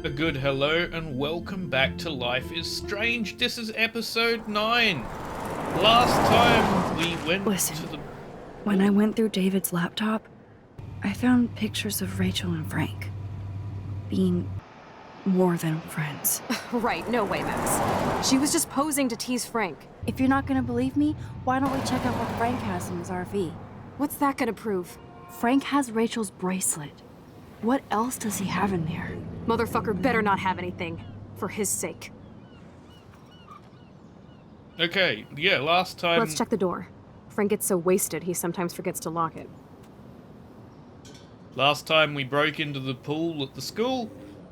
A good hello and welcome back to Life is Strange. This is episode 9. Last time we went Listen, to the... when I went through David's laptop, I found pictures of Rachel and Frank being more than friends. Right, no way, Max. She was just posing to tease Frank. If you're not gonna believe me, why don't we check out what Frank has in his RV? What's that gonna prove? Frank has Rachel's bracelet. What else does he have in there? Motherfucker better not have anything. For his sake. Okay, yeah, last time... Let's check the door. Frank gets so wasted, he sometimes forgets to lock it. Last time we broke into the pool at the school.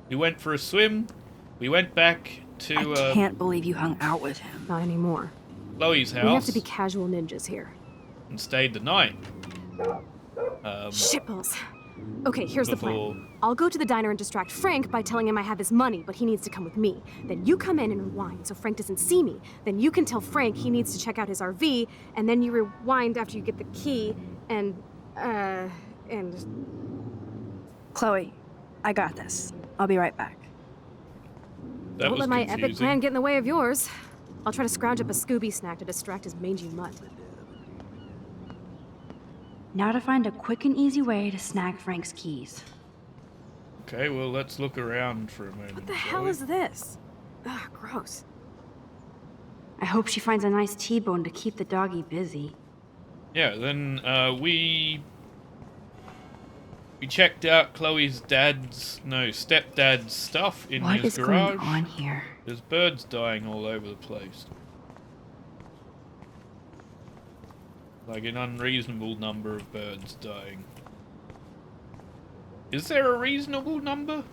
We went for a swim. We went back to... I can't believe you hung out with him. Not anymore. Chloe's house. We have to be casual ninjas here. And stayed the night. Shitballs. Okay, here's the Before- plan. I'll go to the diner and distract Frank by telling him I have his money, but he needs to come with me. Then you come in and rewind so Frank doesn't see me. Then you can tell Frank he needs to check out his RV, and then you rewind after you get the key, and... Chloe, I got this. I'll be right back. That Don't was let my confusing. epic plan get in the way of yours. I'll try to scrounge up a Scooby snack to distract his mangy mutt. Now to find a quick and easy way to snag Frank's keys. Okay, well, let's look around for a moment. What the hell is this? Ugh, gross. I hope she finds a nice T-bone to keep the doggy busy. Yeah, then we checked out Chloe's stepdad's stuff in What his is garage. going on here? There's birds dying all over the place. Like an unreasonable number of birds dying. Is there a reasonable number?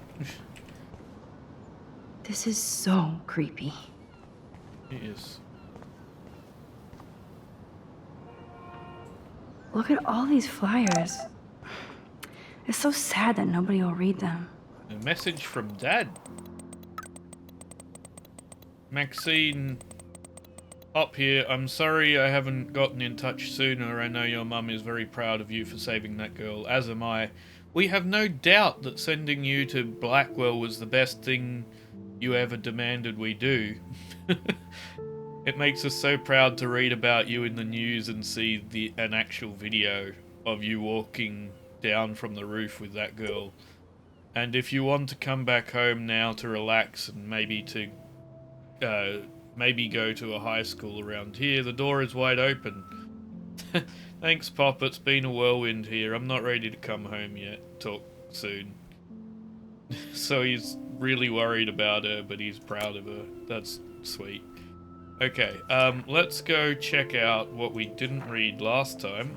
This is so creepy. Yes. Look at all these flyers. It's so sad that nobody will read them. A message from Dad. Maxine, up here. I'm sorry I haven't gotten in touch sooner. I know your mum is very proud of you for saving that girl, as am I. We have no doubt that sending you to Blackwell was the best thing you ever demanded we do. It makes us so proud to read about you in the news and see an actual video of you walking down from the roof with that girl. And if you want to come back home now to relax and maybe go to a high school around here, the door is wide open. Thanks, Pop. It's been a whirlwind here. I'm not ready to come home yet. Talk soon. So he's really worried about her, but he's proud of her. That's sweet. Okay, let's go check out what we didn't read last time.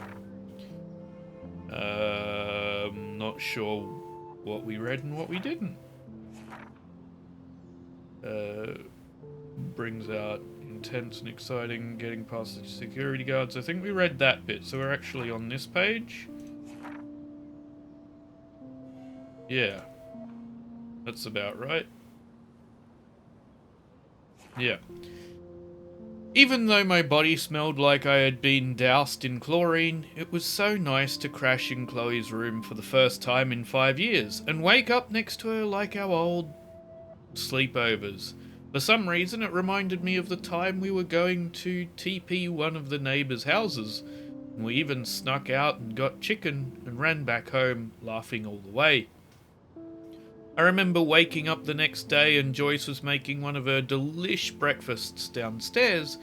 Not sure what we read and what we didn't. Brings out intense and exciting, getting past the security guards. I think we read that bit, so we're actually on this page. Yeah. That's about right. Yeah. Even though my body smelled like I had been doused in chlorine, it was so nice to crash in Chloe's room for the first time in 5 years and wake up next to her like our old sleepovers. For some reason, it reminded me of the time we were going to TP one of the neighbours' houses, and we even snuck out and got chicken and ran back home, laughing all the way. I remember waking up the next day and Joyce was making one of her delish breakfasts downstairs,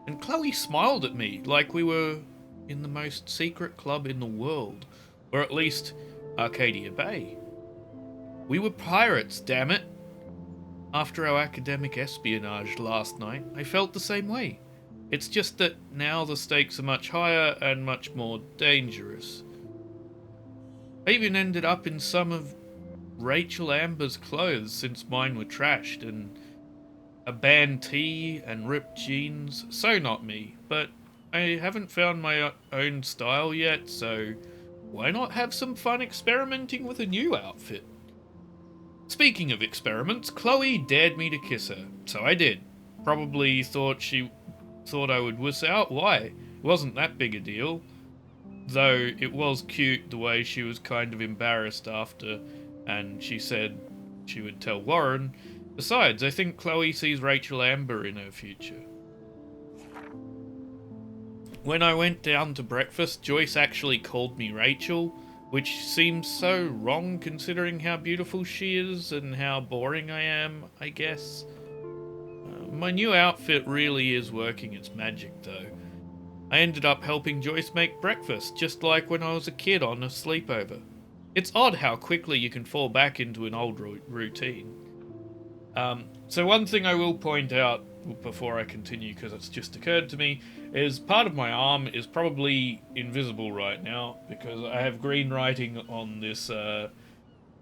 and Chloe smiled at me like we were in the most secret club in the world, or at least Arcadia Bay. We were pirates, damn it! After our academic espionage last night, I felt the same way. It's just that now the stakes are much higher and much more dangerous. I even ended up in some of Rachel Amber's clothes since mine were trashed, and a band tee and ripped jeans, so not me, but I haven't found my own style yet, so why not have some fun experimenting with a new outfit? Speaking of experiments, Chloe dared me to kiss her, so I did. Probably thought I would wuss out. Why? It wasn't that big a deal. Though it was cute the way she was kind of embarrassed after, and she said, she would tell Warren. Besides, I think Chloe sees Rachel Amber in her future. When I went down to breakfast, Joyce actually called me Rachel, which seems so wrong considering how beautiful she is and how boring I am, I guess. My new outfit really is working its magic, though. I ended up helping Joyce make breakfast, just like when I was a kid on a sleepover. It's odd how quickly you can fall back into an old routine. So one thing I will point out before I continue, because it's just occurred to me, is part of my arm is probably invisible right now, because I have green writing on this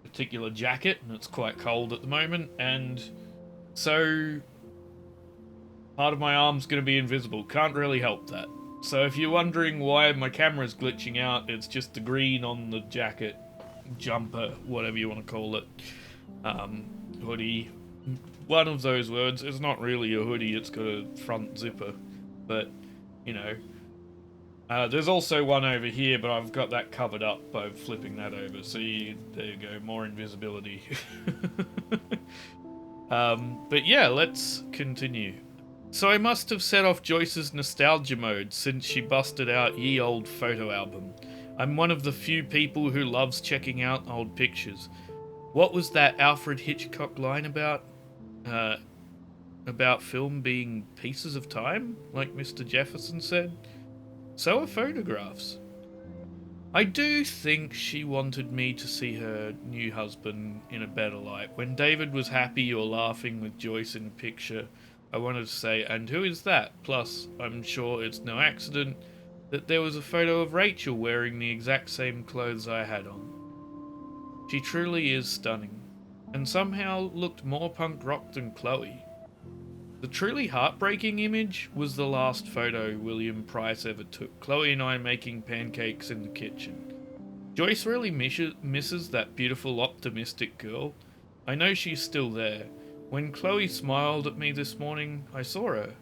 particular jacket, and it's quite cold at the moment, and so part of my arm's going to be invisible. Can't really help that. So if you're wondering why my camera's glitching out, it's just the green on the jacket, jumper, whatever you want to call it, hoodie. One of those words. It's not really a hoodie, it's got a front zipper, but, you know. There's also one over here, but I've got that covered up by flipping that over, so there you go, more invisibility. But yeah, let's continue. So I must have set off Joyce's nostalgia mode since she busted out ye old photo album. I'm one of the few people who loves checking out old pictures. What was that Alfred Hitchcock line about? About film being pieces of time, like Mr. Jefferson said? So are photographs. I do think she wanted me to see her new husband in a better light. When David was happy or laughing with Joyce in a picture, I wanted to say, and who is that? Plus, I'm sure it's no accident that there was a photo of Rachel wearing the exact same clothes I had on. She truly is stunning, and somehow looked more punk rock than Chloe. The truly heartbreaking image was the last photo William Price ever took, Chloe and I making pancakes in the kitchen. Joyce really misses that beautiful, optimistic girl. I know she's still there. When Chloe smiled at me this morning, I saw her.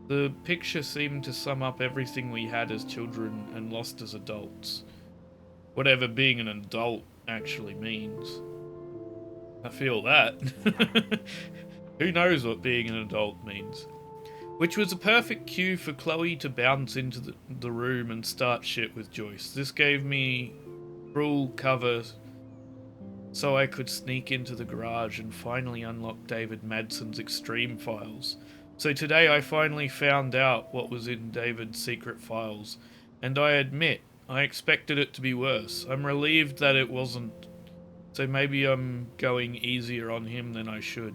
The picture seemed to sum up everything we had as children and lost as adults. Whatever being an adult actually means. I feel that. Who knows what being an adult means? Which was a perfect cue for Chloe to bounce into the room and start shit with Joyce. This gave me full cover so I could sneak into the garage and finally unlock David Madson's extreme files. So today I finally found out what was in David's secret files, and I admit, I expected it to be worse. I'm relieved that it wasn't, so maybe I'm going easier on him than I should.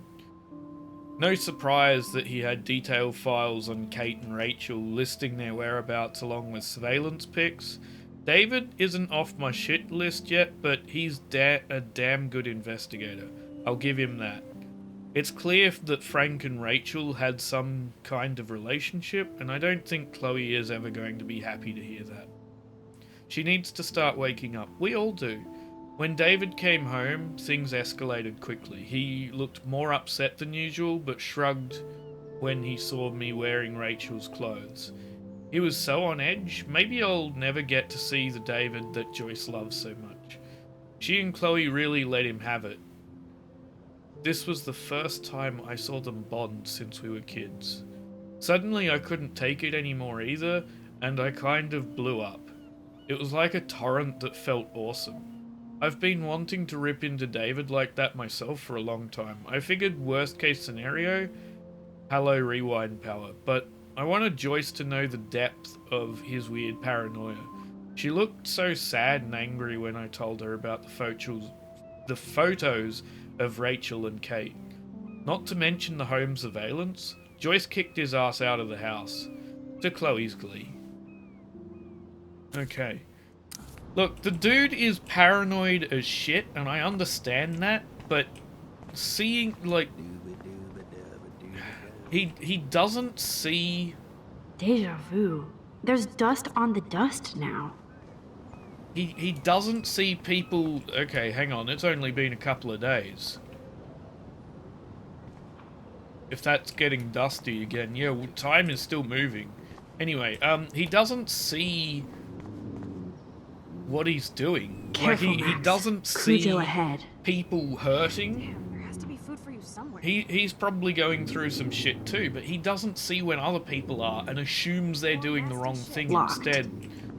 No surprise that he had detailed files on Kate and Rachel listing their whereabouts along with surveillance pics. David isn't off my shit list yet, but he's a damn good investigator. I'll give him that. It's clear that Frank and Rachel had some kind of relationship, and I don't think Chloe is ever going to be happy to hear that. She needs to start waking up. We all do. When David came home, things escalated quickly. He looked more upset than usual, but shrugged when he saw me wearing Rachel's clothes. He was so on edge. Maybe I'll never get to see the David that Joyce loves so much. She and Chloe really let him have it. This was the first time I saw them bond since we were kids. Suddenly I couldn't take it anymore either, and I kind of blew up. It was like a torrent that felt awesome. I've been wanting to rip into David like that myself for a long time. I figured worst case scenario, hello rewind power, but I wanted Joyce to know the depth of his weird paranoia. She looked so sad and angry when I told her about the photos of Rachel and Kate. Not to mention the home surveillance. Joyce kicked his ass out of the house, to Chloe's glee. Okay. Look, the dude is paranoid as shit, and I understand that, but seeing, like, he doesn't see... Deja vu. There's dust on the dust now. He doesn't see people... Okay, hang on, it's only been a couple of days. If that's getting dusty again, yeah, time is still moving. Anyway, he doesn't see what he's doing. Careful, like, he Max. doesn't Cujo see ahead. people hurting. Damn, there has to be food for you somewhere. He's probably going through some shit too, but he doesn't see when other people are and assumes they're doing the wrong thing Locked. instead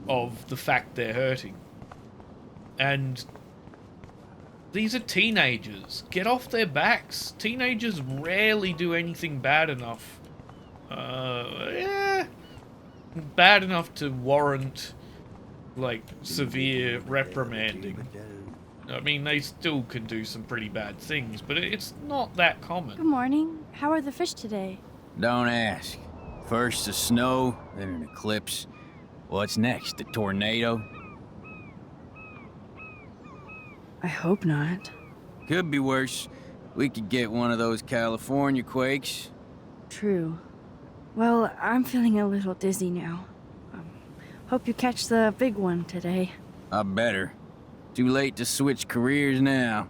of the fact they're hurting. And these are teenagers. Get off their backs. Teenagers rarely do anything bad enough. Bad enough to warrant, like, severe reprimanding. I mean, they still can do some pretty bad things, but it's not that common. Good morning. How are the fish today? Don't ask. First the snow, then an eclipse. What's next, a tornado? I hope not. Could be worse. We could get one of those California quakes. True. Well, I'm feeling a little dizzy now. Hope you catch the big one today. I better. Too late to switch careers now.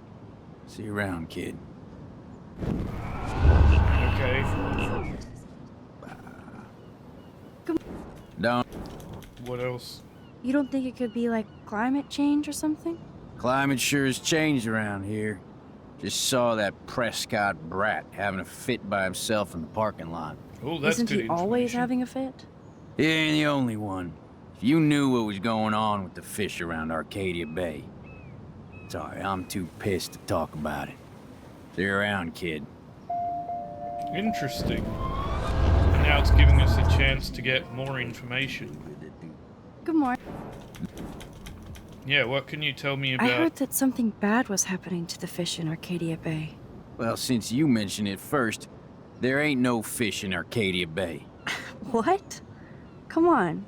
See you around, kid. Okay. Don't. What else? You don't think it could be like climate change or something? Climate sure has changed around here. Just saw that Prescott brat having a fit by himself in the parking lot. Oh, that's Isn't good he always information. having a fit? He ain't the only one. If you knew what was going on with the fish around Arcadia Bay. Sorry, I'm too pissed to talk about it. See you around, kid. Interesting. And now it's giving us a chance to get more information. Good morning. Yeah, what can you tell me I about... heard that something bad was happening to the fish in Arcadia Bay. Well, since you mentioned it first, there ain't no fish in Arcadia Bay. What? Come on.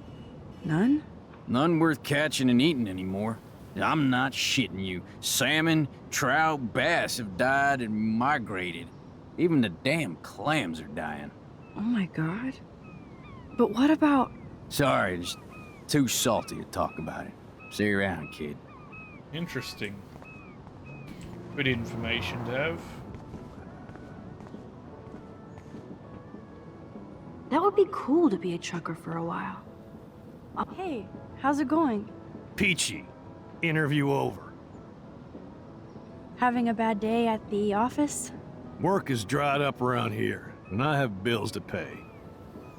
None? None worth catching and eating anymore. I'm not shitting you. Salmon, trout, bass have died and migrated. Even the damn clams are dying. Oh my god. But what about... Sorry, just too salty to talk about it. See you around, kid. Interesting. Good information to have. That would be cool to be a trucker for a while. Hey, how's it going? Peachy. Interview over. Having a bad day at the office? Work is dried up around here, and I have bills to pay.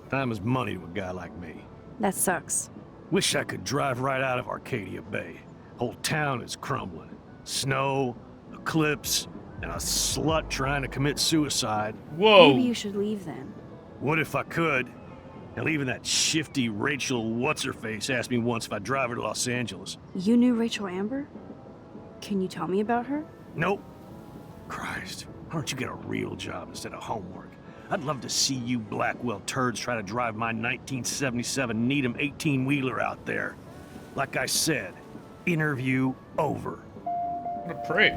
Time is money to a guy like me. That sucks. Wish I could drive right out of Arcadia Bay. Whole town is crumbling. Snow, eclipse, and a slut trying to commit suicide. Whoa! Maybe you should leave then. What if I could? Hell, even that shifty Rachel What's-Her-Face asked me once if I'd drive her to Los Angeles. You knew Rachel Amber? Can you tell me about her? Nope. Christ, why don't you get a real job instead of homework? I'd love to see you Blackwell turds try to drive my 1977 Needham 18-wheeler out there. Like I said, interview over. What a prick.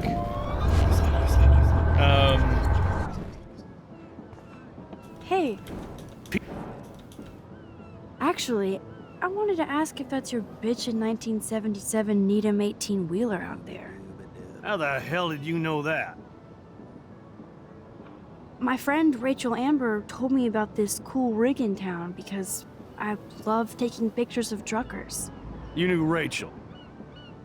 Hey. Actually, I wanted to ask if that's your bitchin' 1977 Needham 18-wheeler out there. How the hell did you know that? My friend Rachel Amber told me about this cool rig in town because I love taking pictures of truckers. You knew Rachel.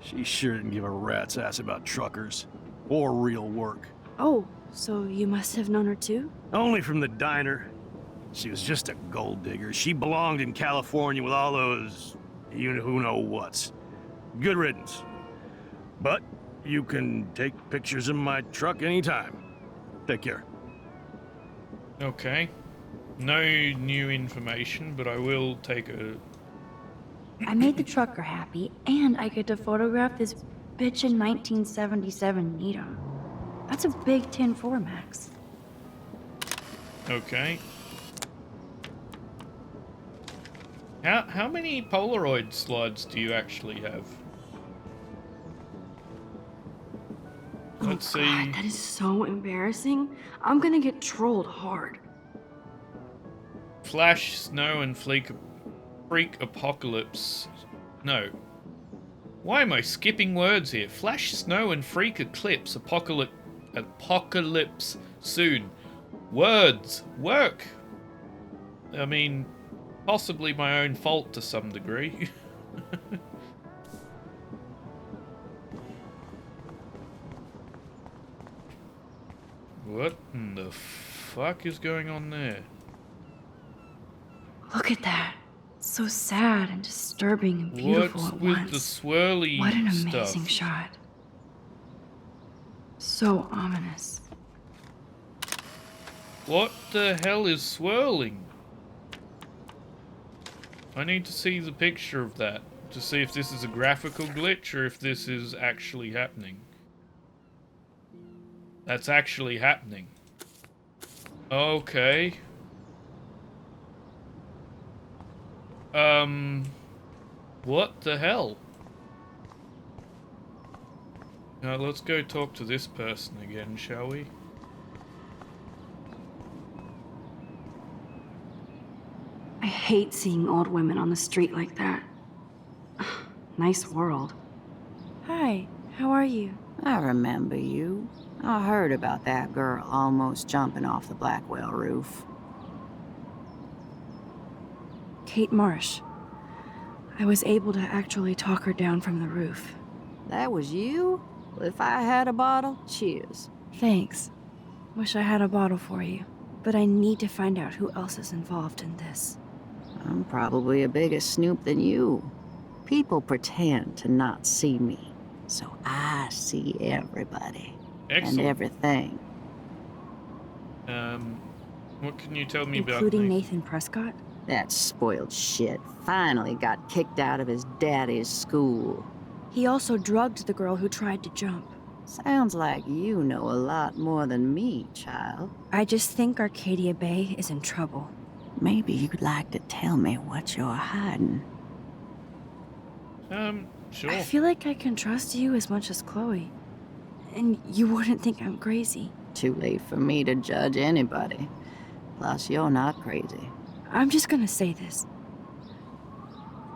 She sure didn't give a rat's ass about truckers. Or real work. Oh, so you must have known her too? Only from the diner. She was just a gold digger. She belonged in California with all those you-know-who-know-whats. Good riddance. But you can take pictures of my truck anytime. Take care. Okay. No new information, but I will take a... I made the trucker happy, and I get to photograph this bitchin' 1977 Needham. That's a big 10-4, Max. Okay. How many Polaroid slides do you actually have? Let's Oh see. god, that is so embarrassing. I'm gonna get trolled hard. Flash, snow, and freak apocalypse. No. Why am I skipping words here? Flash, snow, and freak eclipse. Apocalypse soon. Words. Work. I mean, possibly my own fault to some degree. What in the fuck is going on there? Look at that. So sad and disturbing and beautiful What's at with once. the swirly What an stuff? amazing shot. So ominous. What the hell is swirling? I need to see the picture of that to see if this is a graphical glitch or if this is actually happening. That's actually happening. Okay. What the hell? Now let's go talk to this person again, shall we? I hate seeing old women on the street like that. Nice world. Hi, how are you? I remember you. I heard about that girl almost jumping off the Blackwell roof. Kate Marsh. I was able to actually talk her down from the roof. That was you? Well, if I had a bottle, cheers. Thanks. Wish I had a bottle for you. But I need to find out who else is involved in this. I'm probably a bigger snoop than you. People pretend to not see me, so I see everybody. Excellent. And everything. What can you tell me about Including Nathan? Nathan Prescott? That spoiled shit finally got kicked out of his daddy's school. He also drugged the girl who tried to jump. Sounds like you know a lot more than me, child. I just think Arcadia Bay is in trouble. Maybe you'd like to tell me what you're hiding. Sure. I feel like I can trust you as much as Chloe. And you wouldn't think I'm crazy. Too late for me to judge anybody. Plus, you're not crazy. I'm just gonna say this.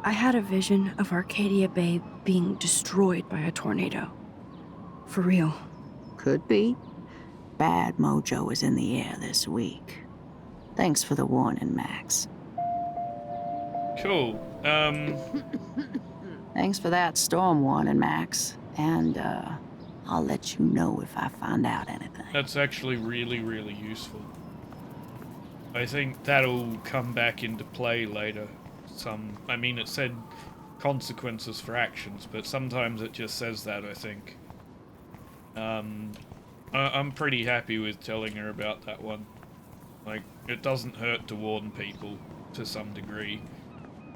I had a vision of Arcadia Bay being destroyed by a tornado. For real. Could be. Bad mojo is in the air this week. Thanks for the warning, Max. Cool. Thanks for that storm warning, Max. And, I'll let you know if I find out anything. That's actually really, really useful. I think that'll come back into play later. I mean, it said consequences for actions, but sometimes it just says that, I think. I'm pretty happy with telling her about that one. Like, it doesn't hurt to warn people to some degree.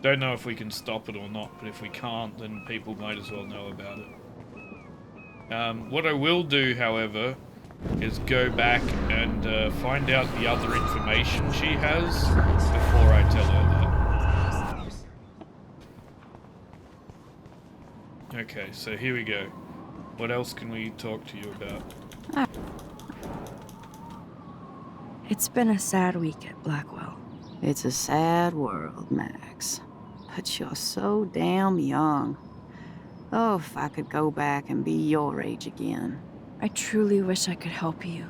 Don't know if we can stop it or not, but if we can't, then people might as well know about it. What I will do, however, is go back and find out the other information she has before I tell her that. Okay, so here we go. What else can we talk to you about? It's been a sad week at Blackwell. It's a sad world, Max. But you're so damn young. Oh, if I could go back and be your age again. I truly wish I could help you.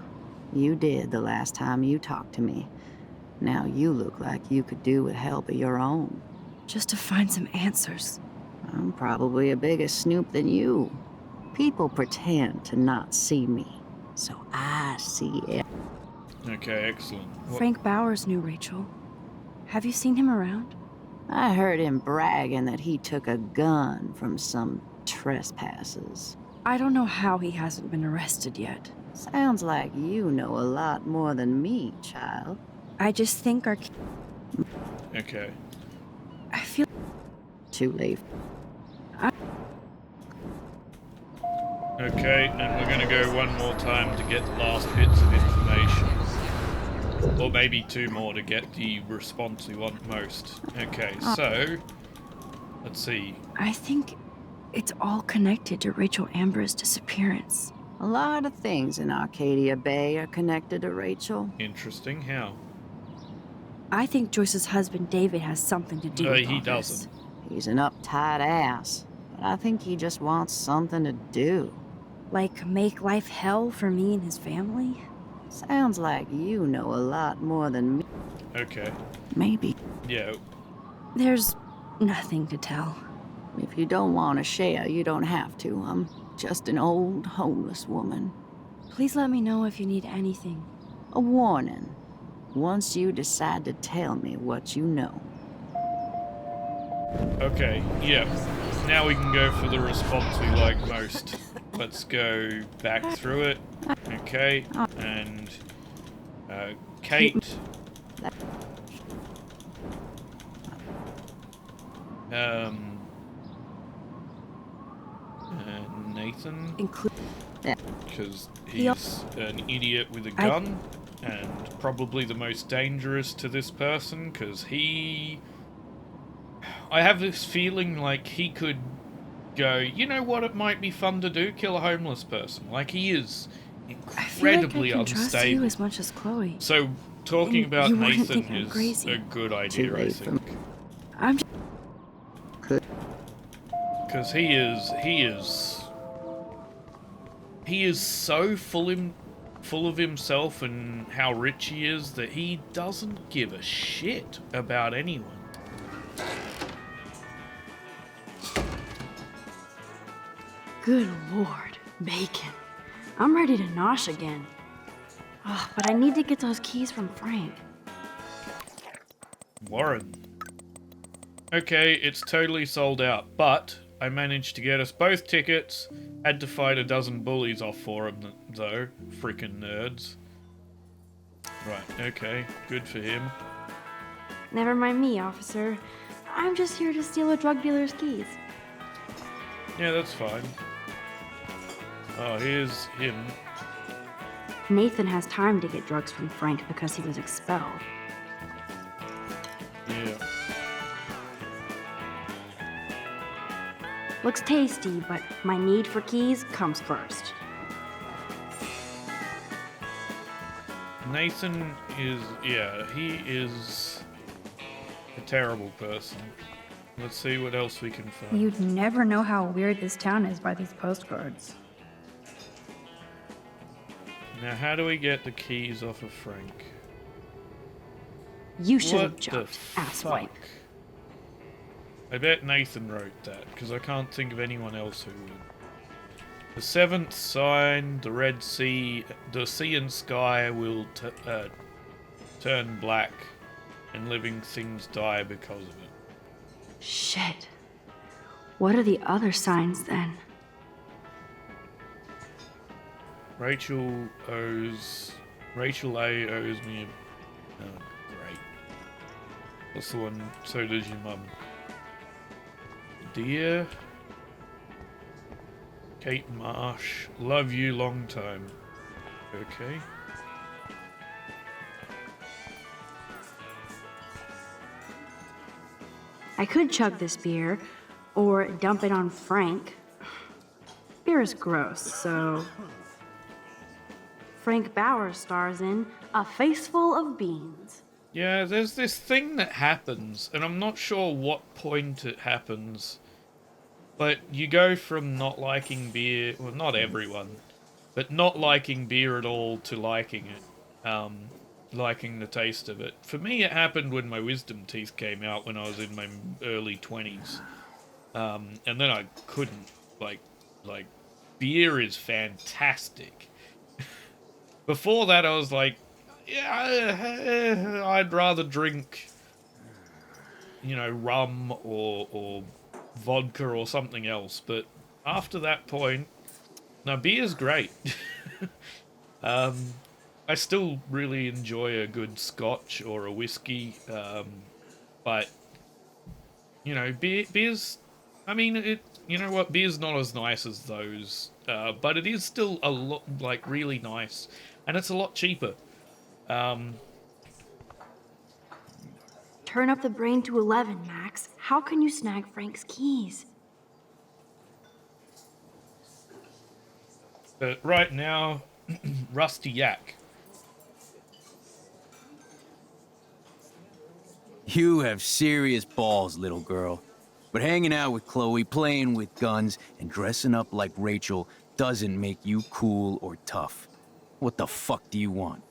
You did the last time you talked to me. Now you look like you could do with help of your own. Just to find some answers. I'm probably a bigger snoop than you. People pretend to not see me, so I see it. Okay, excellent. Frank Bowers knew Rachel. Have you seen him around? I heard him bragging that he took a gun from some trespassers. I don't know how he hasn't been arrested yet. Sounds like you know a lot more than me, child. I just think Okay. I feel... Too late. Okay, and we're gonna go one more time to get the last bits of information. Or maybe two more to get the response we want most. Okay, so... Let's see. I think it's all connected to Rachel Amber's disappearance. A lot of things in Arcadia Bay are connected to Rachel. Interesting. How? I think Joyce's husband David has something to do with He all doesn't. He's an uptight ass, but I think he just wants something to do. this. Like, make life hell for me and his family? Sounds like you know a lot more than me. Okay. Maybe. Yeah. There's nothing to tell. If you don't want to share, you don't have to. I'm just an old homeless woman. Please let me know if you need anything. A warning. Once you decide to tell me what you know. Okay, yeah. Now we can go for the response we like most. Let's go back through it. Okay, and Kate. Nathan. Because he's an idiot with a gun, and probably the most dangerous to this person, because I have this feeling like he could go, you know what, it might be fun to do? Kill a homeless person. Like, he is incredibly I can trust you unstable. as much as Chloe. So, talking about you wouldn't Nathan think I'm is crazy. a good idea, I think. I'm just... Because he is so full of himself and how rich he is that he doesn't give a shit about anyone. Good lord, bacon. I'm ready to nosh again. Oh, but I need to get those keys from Frank. Warren. Okay, it's totally sold out, but I managed to get us both tickets. Had to fight a dozen bullies off for him, though. Freaking nerds. Right, okay, good for him. Never mind me, officer. I'm just here to steal a drug dealer's keys. Yeah, that's fine. Oh, here's him. Nathan has time to get drugs from Frank because he was expelled. Yeah. Looks tasty, but my need for keys comes first. Nathan is, yeah, he is a terrible person. Let's see what else we can find. You'd never know how weird this town is by these postcards. Now, how do we get the keys off of Frank? You should have What the jumped, asswipe. fuck? I bet Nathan wrote that, because I can't think of anyone else who would. The seventh sign, the Red Sea, the sea and sky will turn black, and living things die because of it. Shit. What are the other signs then? Rachel A owes me a... Oh, great. That's the one, so does your mum. Dear Kate Marsh, love you long time. Okay. I could chug this beer, or dump it on Frank. Beer is gross, so... Frank Bauer stars in A Face Full of Beans. Yeah, there's this thing that happens, and I'm not sure what point it happens, but you go from not liking beer, well, not everyone, but not liking beer at all to liking it, liking the taste of it. For me, it happened when my wisdom teeth came out when I was in my early 20s, and then I couldn't, like, beer is fantastic. Before that, I was like, yeah, I'd rather drink, you know, rum or vodka or something else. But after that point, now beer's great. I still really enjoy a good scotch or a whiskey, but you know, beer's. I mean, you know what? Beer's not as nice as those, but it is still a lot, like, really nice, and it's a lot cheaper. Turn up the brain to 11, Max. How can you snag Frank's keys? But right now, Rusty Yak. You have serious balls, little girl. But hanging out with Chloe, playing with guns, and dressing up like Rachel doesn't make you cool or tough. What the fuck do you want?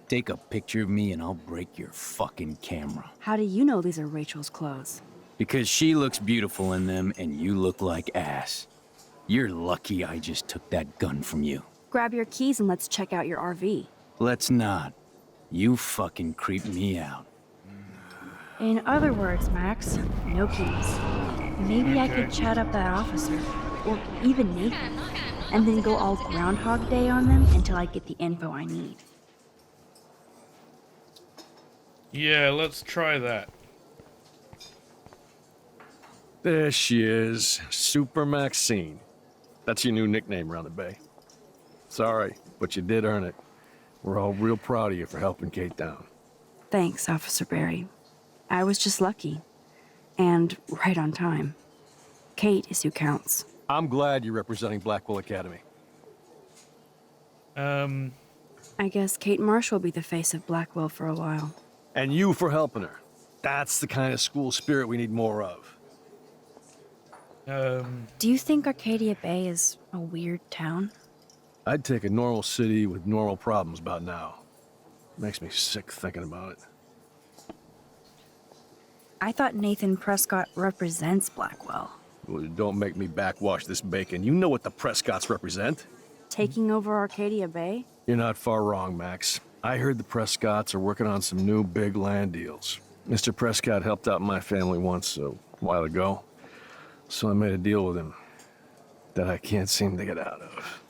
Take a picture of me and I'll break your fucking camera. How do you know these are Rachel's clothes? Because she looks beautiful in them and you look like ass. You're lucky I just took that gun from you. grab your keys and let's check out your RV. Let's not. You fucking creep me out. In other words, Max, no keys. Maybe I could chat up that officer, or even Nathan, and then go all Groundhog Day on them until I get the info I need. Yeah, let's try that. There she is, Super Maxine. That's your new nickname around the bay. Sorry, but you did earn it. We're all real proud of you for helping Kate down. Thanks, Officer Barry. I was just lucky. And right on time. Kate is who counts. I'm glad you're representing Blackwell Academy. I guess Kate Marsh will be the face of Blackwell for a while. And you for helping her. That's the kind of school spirit we need more of. Do you think Arcadia Bay is a weird town? I'd take a normal city with normal problems about now. Makes me sick thinking about it. I thought Nathan Prescott represents Blackwell. Well, don't make me backwash this bacon. You know what the Prescotts represent. Taking over Arcadia Bay? You're not far wrong, Max. I heard the Prescotts are working on some new big land deals. Mr. Prescott helped out my family once a while ago, so I made a deal with him that I can't seem to get out of.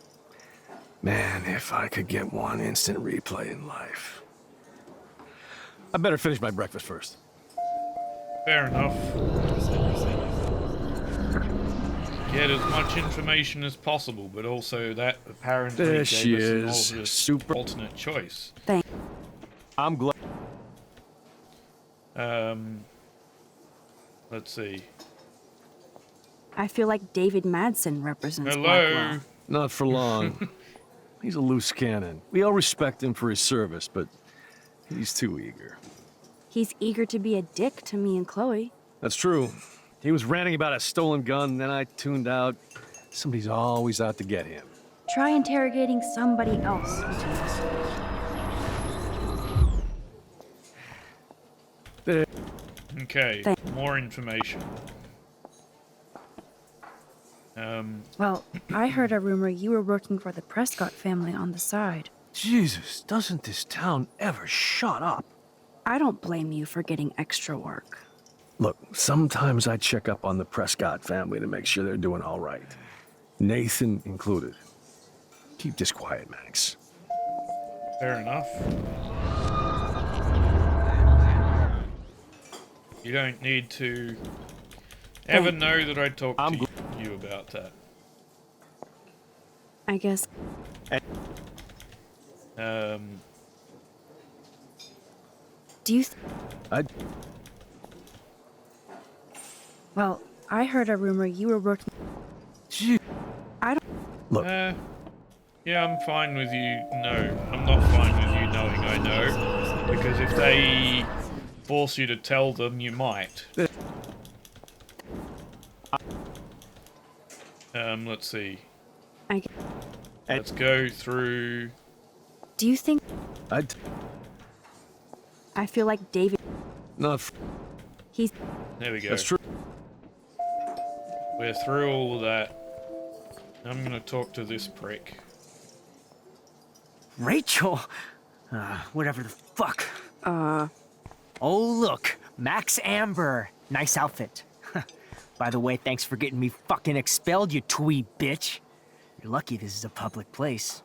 Man, if I could get one instant replay in life. I better finish my breakfast first. Fair enough. Get as much information as possible, but also that apparently There gave she us an is, obvious super- alternate choice. I'm glad. Let's see. I feel like David Madsen represents Hello. Blackwell. Not for long. He's a loose cannon. We all respect him for his service, but he's too eager. He's eager to be a dick to me and Chloe. That's true. He was ranting about a stolen gun, and then I tuned out. Somebody's always out to get him. Try interrogating somebody else. Okay, more information. Well, I heard a rumor you were working for the Prescott family on the side. Jesus, doesn't this town ever shut up? I don't blame you for getting extra work. Look, sometimes I check up on the Prescott family to make sure they're doing all right. Nathan included. Keep this quiet, Max. Fair enough. You don't need to ever know that I talked to you about that. I guess. Do you? Well, I heard a rumor you were working. I don't. Look. Yeah, I'm fine with you. No, I'm not fine with you knowing I know. Because if they force you to tell them, you might. Let's see. Let's go through. Do you think? I feel like David. Not. He's. There we go. That's true. We're through all of that. I'm gonna talk to this prick. Rachel? Whatever the fuck. Oh, look. Max Amber. Nice outfit. By the way, thanks for getting me fucking expelled, you twee bitch. You're lucky this is a public place.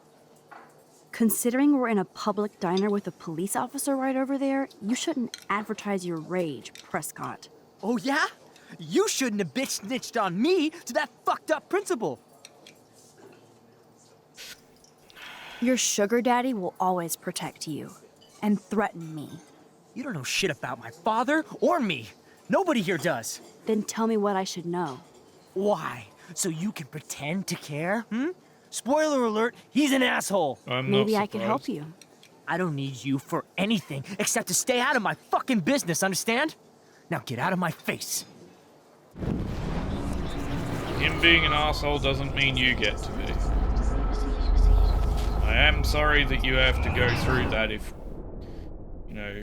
Considering we're in a public diner with a police officer right over there, you shouldn't advertise your rage, Prescott. Oh, yeah? You shouldn't have bitch snitched on me to that fucked up principal. Your sugar daddy will always protect you and threaten me. You don't know shit about my father or me. Nobody here does. Then tell me what I should know. Why? So you can pretend to care, Spoiler alert, he's an asshole. Maybe I can help you. I don't need you for anything except to stay out of my fucking business, understand? Now get out of my face. Him being an asshole doesn't mean you get to be. I am sorry that you have to go through that if, you know...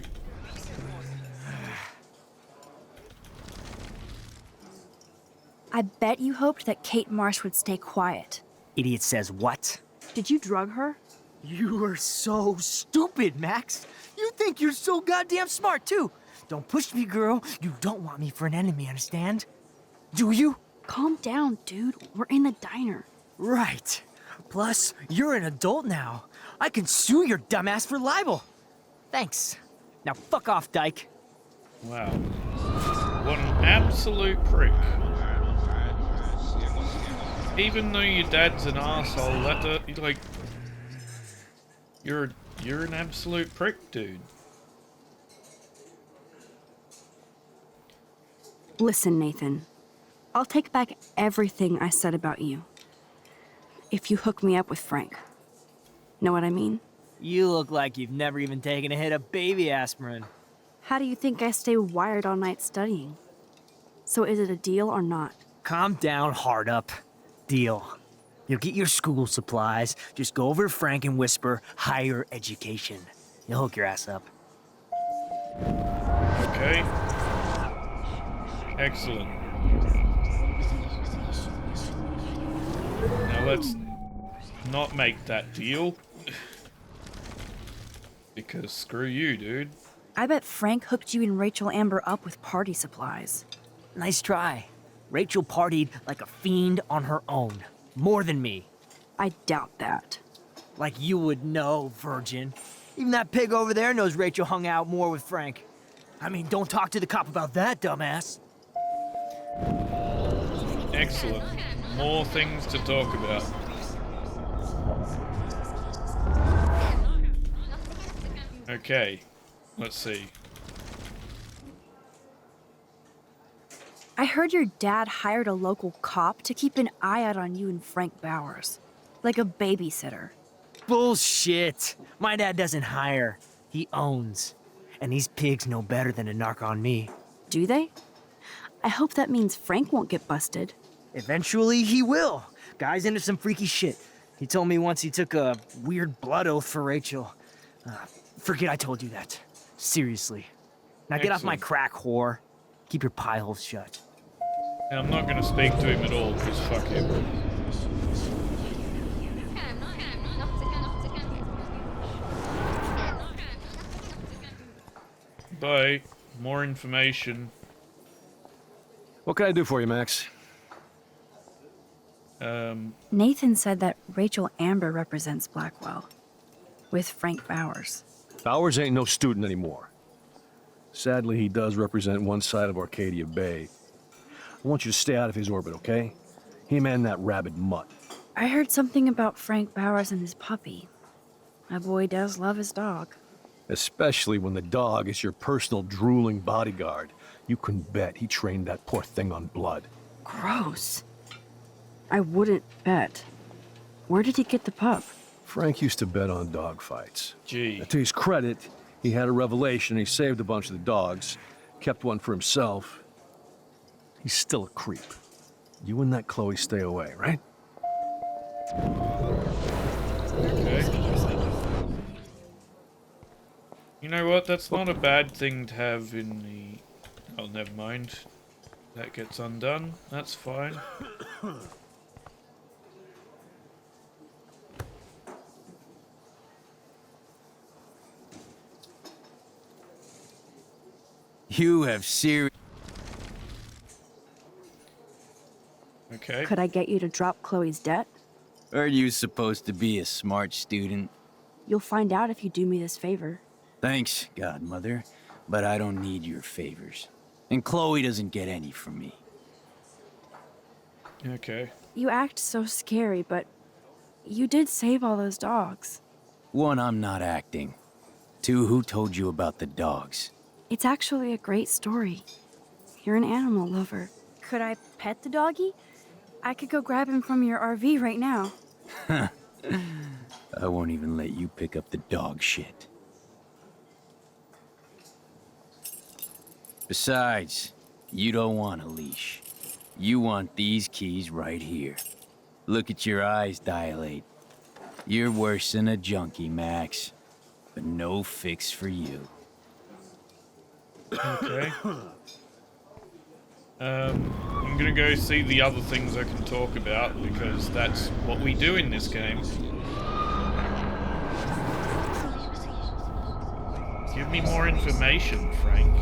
I bet you hoped that Kate Marsh would stay quiet. Idiot says what? Did you drug her? You are so stupid, Max. You think you're so goddamn smart, too. Don't push me, girl. You don't want me for an enemy, understand? Do you? Calm down, dude. We're in the diner. Right. Plus, you're an adult now. I can sue your dumbass for libel. Thanks. Now fuck off, Dyke. Wow. What an absolute prick. Even though your dad's an asshole, you're an absolute prick, dude. Listen, Nathan. I'll take back everything I said about you. If you hook me up with Frank. Know what I mean? You look like you've never even taken a hit of baby aspirin. How do you think I stay wired all night studying? So is it a deal or not? Calm down, hard up. Deal. You'll get your school supplies. Just go over to Frank and whisper higher education. He'll hook your ass up. Okay. Excellent. Now let's not make that deal. Because screw you, dude. I bet Frank hooked you and Rachel Amber up with party supplies. Nice try. Rachel partied like a fiend on her own. More than me. I doubt that. Like you would know, virgin. Even that pig over there knows Rachel hung out more with Frank. I mean, don't talk to the cop about that, dumbass. Excellent. More things to talk about. Okay. Let's see. I heard your dad hired a local cop to keep an eye out on you and Frank Bowers. Like a babysitter. Bullshit. My dad doesn't hire. He owns. And these pigs know better than to narc on me. Do they? I hope that means Frank won't get busted. Eventually, he will. Guy's into some freaky shit. He told me once he took a weird blood oath for Rachel. Forget I told you that. Seriously. Now get off my crack, whore. Keep your pie holes shut. And I'm not going to speak to him at all, because fuck him. Bye. More information. What can I do for you, Max? Nathan said that Rachel Amber represents Blackwell. With Frank Bowers. Bowers ain't no student anymore. Sadly, he does represent one side of Arcadia Bay. I want you to stay out of his orbit, okay? Him and that rabid mutt. I heard something about Frank Bowers and his puppy. My boy does love his dog. Especially when the dog is your personal drooling bodyguard. You can bet he trained that poor thing on blood. Gross. I wouldn't bet. Where did he get the pup? Frank used to bet on dog fights. Gee. Now, to his credit, he had a revelation. He saved a bunch of the dogs, kept one for himself. He's still a creep. You and that Chloe stay away, right? Okay. You know what? That's not a bad thing to have in the... Oh, never mind. That gets undone. That's fine. You have serious... Okay. Could I get you to drop Chloe's debt? Are you supposed to be a smart student? You'll find out if you do me this favor. Thanks, Godmother, but I don't need your favors. And Chloe doesn't get any from me. Okay. You act so scary, but you did save all those dogs. One, I'm not acting. Two, who told you about the dogs? It's actually a great story. You're an animal lover. Could I pet the doggy? I could go grab him from your RV right now. I won't even let you pick up the dog shit. Besides, you don't want a leash. You want these keys right here. Look at your eyes dilate. You're worse than a junkie, Max. But no fix for you. Okay. I'm gonna go see the other things I can talk about, because that's what we do in this game. Give me more information, Frank.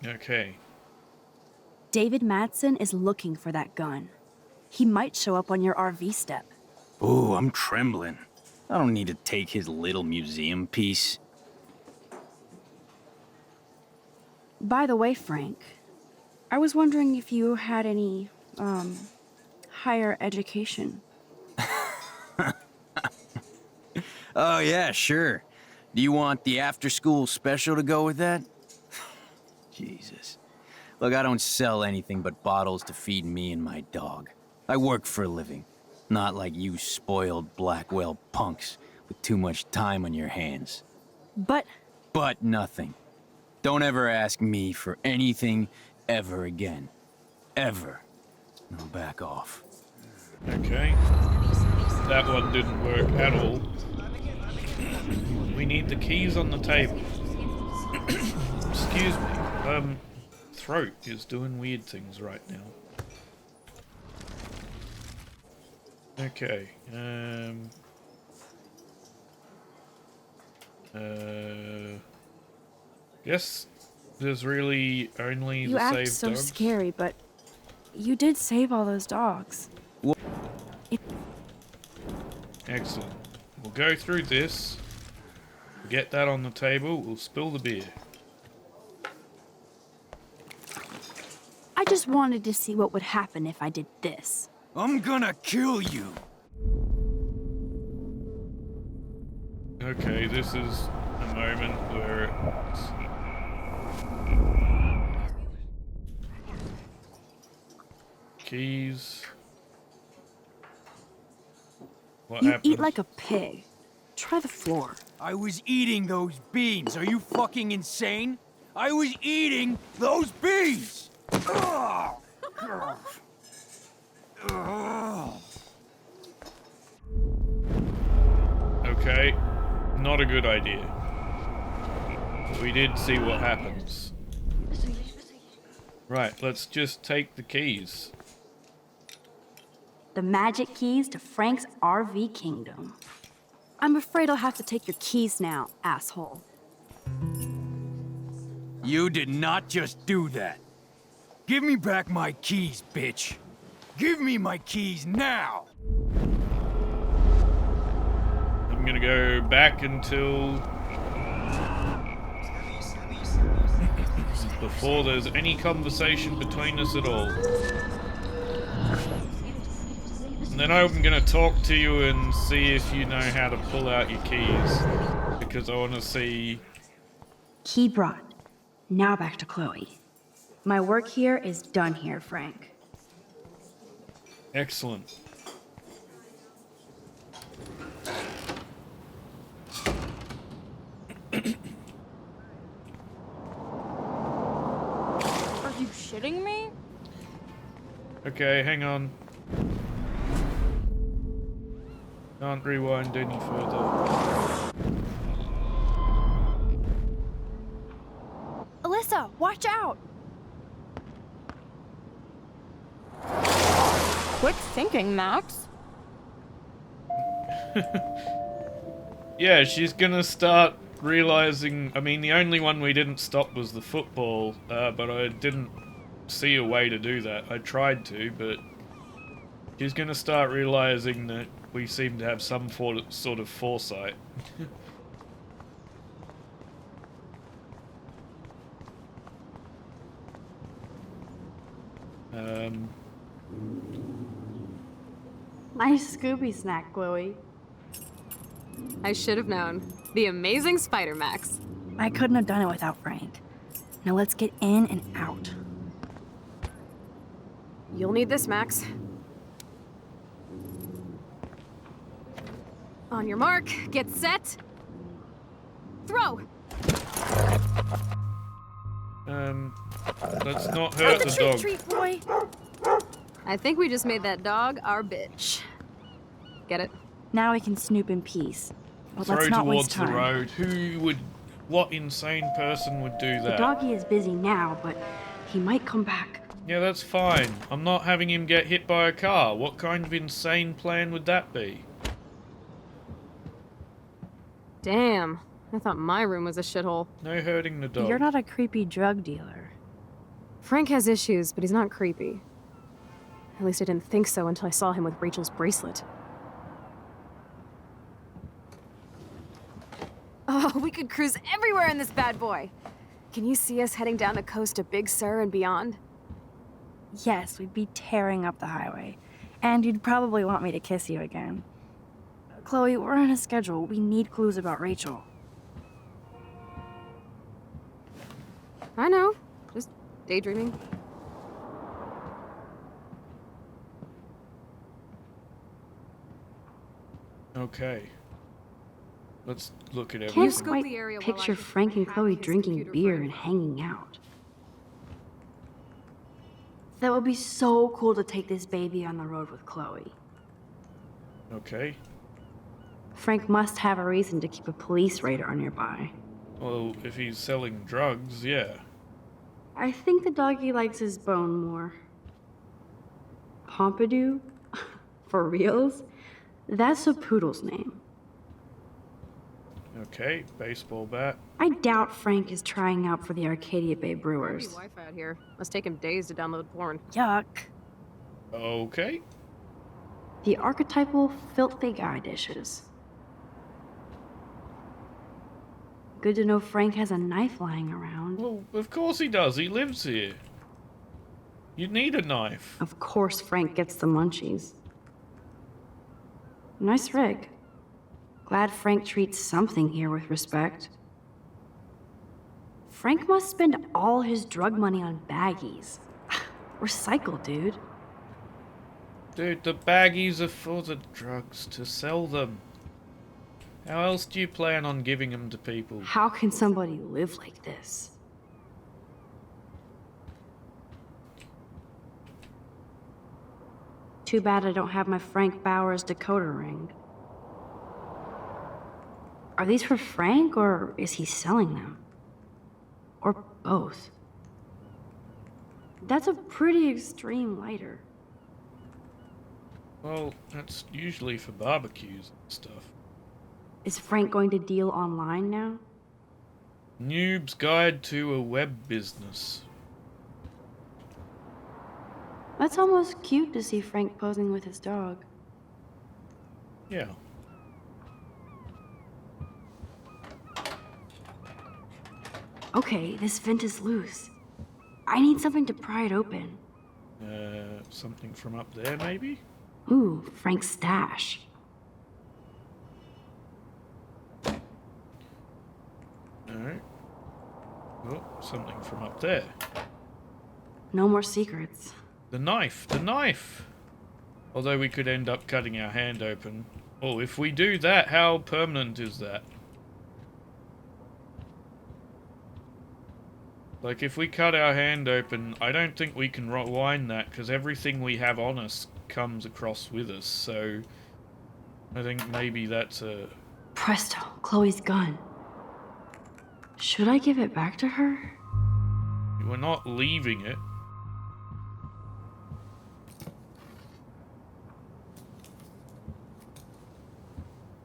Okay. David Madsen is looking for that gun. He might show up on your RV step. Ooh, I'm trembling. I don't need to take his little museum piece. By the way, Frank, I was wondering if you had any, higher education. Oh, yeah, sure. Do you want the after-school special to go with that? Jesus. Look, I don't sell anything but bottles to feed me and my dog. I work for a living. Not like you spoiled Blackwell punks with too much time on your hands. But Nothing. Don't ever ask me for anything ever again. Ever. Now back off. Okay. That one didn't work at all. We need the keys on the table. Excuse me. Throat is doing weird things right now. Okay. Guess there's really only you the act saved so dogs. scary, but you did save all those dogs. Excellent. We'll go through this. Get that on the table. We'll spill the beer. I just wanted to see what would happen if I did this. I'm gonna kill you. Okay, this is a moment where keys. What You happened? eat like a pig. Try the floor. I was eating those beans. Are you fucking insane? I was eating those beans! Ugh. Ugh. Okay, not a good idea. But we did see what happens. Right, let's just take the keys. The magic keys to Frank's RV kingdom. I'm afraid I'll have to take your keys now, asshole. You did not just do that. Give me back my keys, bitch. Give me my keys now. I'm gonna go back until before there's any conversation between us at all. And then I'm gonna talk to you and see if you know how to pull out your keys. Because I wanna see... Key brought. Now back to Chloe. My work here is done here, Frank. Excellent. Are you shitting me? Okay, hang on. Can't rewind any further. Alyssa, watch out! Quick thinking, Max. Yeah, she's gonna start realizing... I mean, the only one we didn't stop was the football, but I didn't see a way to do that. I tried to, but... She's gonna start realizing that we seem to have some sort of foresight. Nice Scooby snack, Chloe. I should have known. The amazing Spider Max. I couldn't have done it without Frank. Now let's get in and out. You'll need this, Max. On your mark, get set. Throw! Let's not hurt the dog. Treat, boy. I think we just made that dog our bitch. Get it? Now we can snoop in peace. But Throw let's not waste towards the time. road. What insane person would do The that? doggy is busy now, but he might come back. Yeah, that's fine. I'm not having him get hit by a car. What kind of insane plan would that be? Damn, I thought my room was a shithole. No hurting the dog. You're not a creepy drug dealer. Frank has issues, but he's not creepy. At least I didn't think so until I saw him with Rachel's bracelet. Oh, we could cruise everywhere in this bad boy! Can you see us heading down the coast to Big Sur and beyond? Yes, we'd be tearing up the highway. And you'd probably want me to kiss you again. Chloe, we're on a schedule. We need clues about Rachel. I know. Just daydreaming. Okay. Let's look at Can't everything. scope quite the area while picture I keep Frank and my Chloe happiest drinking computer beer friend. and hanging out. That would be so cool to take this baby on the road with Chloe. Okay. Frank must have a reason to keep a police radar nearby. Well, if he's selling drugs, yeah. I think the doggy likes his bone more. Pompidou? For reals? That's a poodle's name. Okay, baseball bat. I doubt Frank is trying out for the Arcadia Bay Brewers. Wi-Fi out here. Must take him days to download porn. Yuck. Okay. The archetypal filthy guy dishes. Good to know Frank has a knife lying around. Well, of course he does. He lives here. You'd need a knife. Of course Frank gets the munchies. Nice rig. Glad Frank treats something here with respect. Frank must spend all his drug money on baggies. Recycle, dude. Dude, the baggies are for the drugs, to sell them. How else do you plan on giving them to people? How can somebody live like this? Too bad I don't have my Frank Bowers decoder ring. Are these for Frank, or is he selling them? Or both? That's a pretty extreme lighter. Well, that's usually for barbecues and stuff. Is Frank going to deal online now? Noob's Guide to a Web Business. That's almost cute to see Frank posing with his dog. Yeah. Okay, this vent is loose. I need something to pry it open. Something from up there, maybe? Ooh, Frank's stash. Alright. Oh, something from up there. No more secrets. The knife! The knife! Although we could end up cutting our hand open. Oh, if we do that, how permanent is that? Like, if we cut our hand open, I don't think we can rewind that, because everything we have on us comes across with us, so... I think maybe that's a... Presto, Chloe's gun. Should I give it back to her? We're not leaving it.